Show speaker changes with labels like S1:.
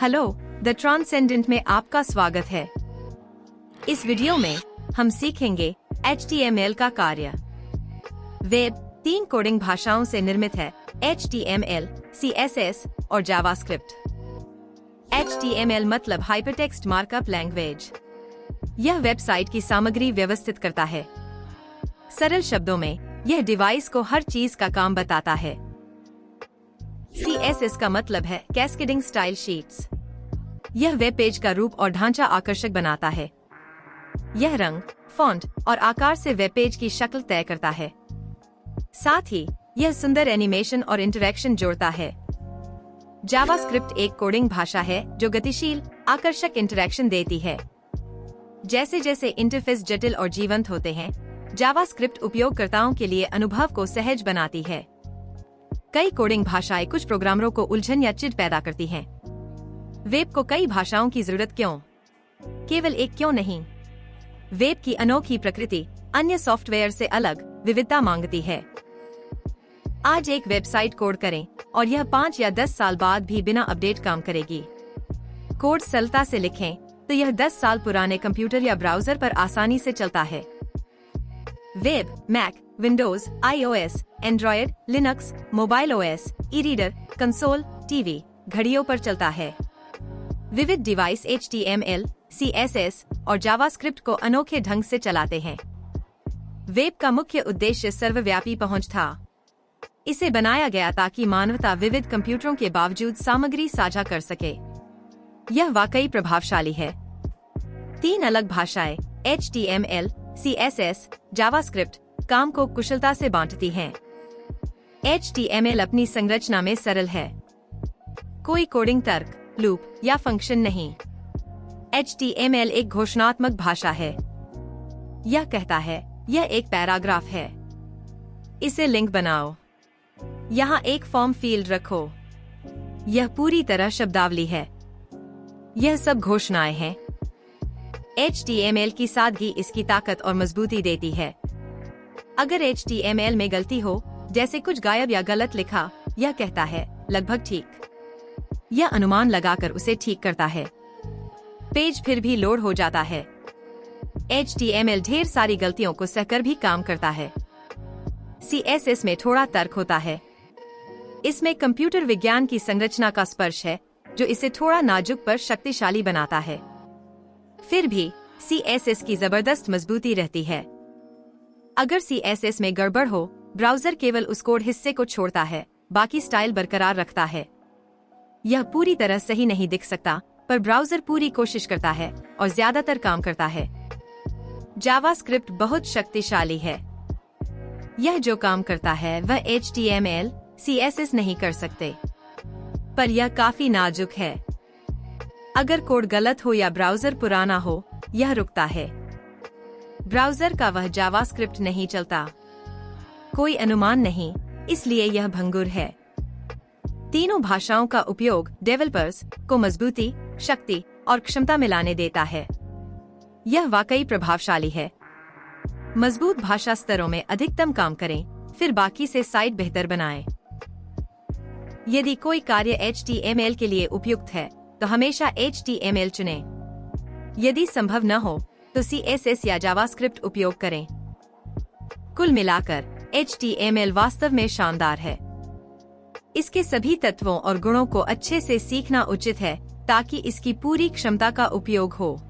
S1: Hello, the transcendent में आपका स्वागत है। इस वीडियो में हम सीखेंगे HTML का कार्य। वेब 3 कोडिंग भाषाओं से निर्मित है, HTML, CSS और जावास्क्रिप्ट। HTML मतलब हाइपरटेक्स्ट मार्कअप लैंग्वेज। यह वेबसाइट की सामग्री व्यवस्थित करता है। सरल शब्दों में यह डिवाइस को हर चीज का काम बताता है। CSS का मतलब है कैस्केडिंग स्टाइल शीट्स। यह वेब पेज का रूप और ढांचा आकर्षक बनाता है। यह रंग, फॉन्ट और आकार से वेब पेज की शक्ल तय करता है। साथ ही यह सुंदर एनिमेशन और इंटरैक्शन जोड़ता है। जावास्क्रिप्ट एक कोडिंग भाषा है जो गतिशील, आकर्षक इंटरैक्शन देती है। जैसे जैसे इंटरफेस जटिल और जीवंत होते हैं, जावास्क्रिप्ट उपयोगकर्ताओं के लिए अनुभव को सहज बनाती है। कई कोडिंग भाषाएं कुछ प्रोग्रामरों को उलझन या चिढ़ पैदा करती हैं। वेब को कई भाषाओं की जरूरत क्यों? केवल एक क्यों नहीं? वेब की अनोखी प्रकृति अन्य सॉफ्टवेयर से अलग विविधता मांगती है। आज एक वेबसाइट कोड करें और यह 5 या 10 साल बाद भी बिना अपडेट काम करेगी। कोड सरलता से लिखें तो यह 10 साल पुराने कंप्यूटर या ब्राउजर पर आसानी से चलता है। Web mac, windows, iOS, android, linux, mobile OS, e-reader, console, TV, घड़ियों पर चलता है। विविध डिवाइस HTML, CSS और जावास्क्रिप्ट को अनोखे ढंग से चलाते हैं। वेब का मुख्य उद्देश्य सर्वव्यापी पहुंच था। इसे बनाया गया ताकि मानवता विविध कंप्यूटरों के बावजूद सामग्री साझा कर सके। यह वाकई प्रभावशाली है। 3 अलग भाषाएं HTML, CSS, जावास्क्रिप्ट काम को कुशलता से बांटती हैं। HTML अपनी संरचना में सरल है। कोई कोडिंग तर्क, लूप या फंक्शन नहीं। HTML एक घोषणात्मक भाषा है। यह कहता है, यह एक पैराग्राफ है, इसे लिंक बनाओ, यहाँ एक फॉर्म फील्ड रखो। यह पूरी तरह शब्दावली है। यह सब घोषणाएं हैं। HTML की सादगी इसकी ताकत और मजबूती देती है। अगर HTML में गलती हो, जैसे कुछ गायब या गलत लिखा, यह कहता है लगभग ठीक। यह अनुमान लगाकर उसे ठीक करता है। पेज फिर भी लोड हो जाता है। HTML ढेर सारी गलतियों को सहकर भी काम करता है। CSS में थोड़ा तर्क होता है। इसमें कंप्यूटर विज्ञान की संरचना का स्पर्श है, जो इसे थोड़ा नाजुक पर शक्तिशाली बनाता है। फिर भी CSS की जबरदस्त मजबूती रहती है। अगर CSS में गड़बड़ हो, ब्राउजर केवल उस कोड हिस्से को छोड़ता है, बाकी स्टाइल बरकरार रखता है। यह पूरी तरह सही नहीं दिख सकता, पर ब्राउजर पूरी कोशिश करता है और ज्यादातर काम करता है। जावास्क्रिप्ट बहुत शक्तिशाली है। यह जो काम करता है वह HTML, CSS नहीं कर सकते, पर यह काफी नाजुक है। अगर कोड गलत हो या ब्राउजर पुराना हो, यह रुकता है। ब्राउजर का वह जावास्क्रिप्ट नहीं चलता। कोई अनुमान नहीं, इसलिए यह भंगुर है। तीनों भाषाओं का उपयोग डेवलपर्स को मजबूती, शक्ति और क्षमता मिलाने देता है। यह वाकई प्रभावशाली है। मजबूत भाषा स्तरों में अधिकतम काम करें, फिर बाकी से साइट बेहतर बनाएं। यदि कोई कार्य HTML के लिए उपयुक्त है, तो हमेशा HTML चुनें। यदि संभव न हो, तो CSS या जावास्क्रिप्ट उपयोग करें। कुल मिलाकर HTML वास्तव में शानदार है। इसके सभी तत्वों और गुणों को अच्छे से सीखना उचित है, ताकि इसकी पूरी क्षमता का उपयोग हो।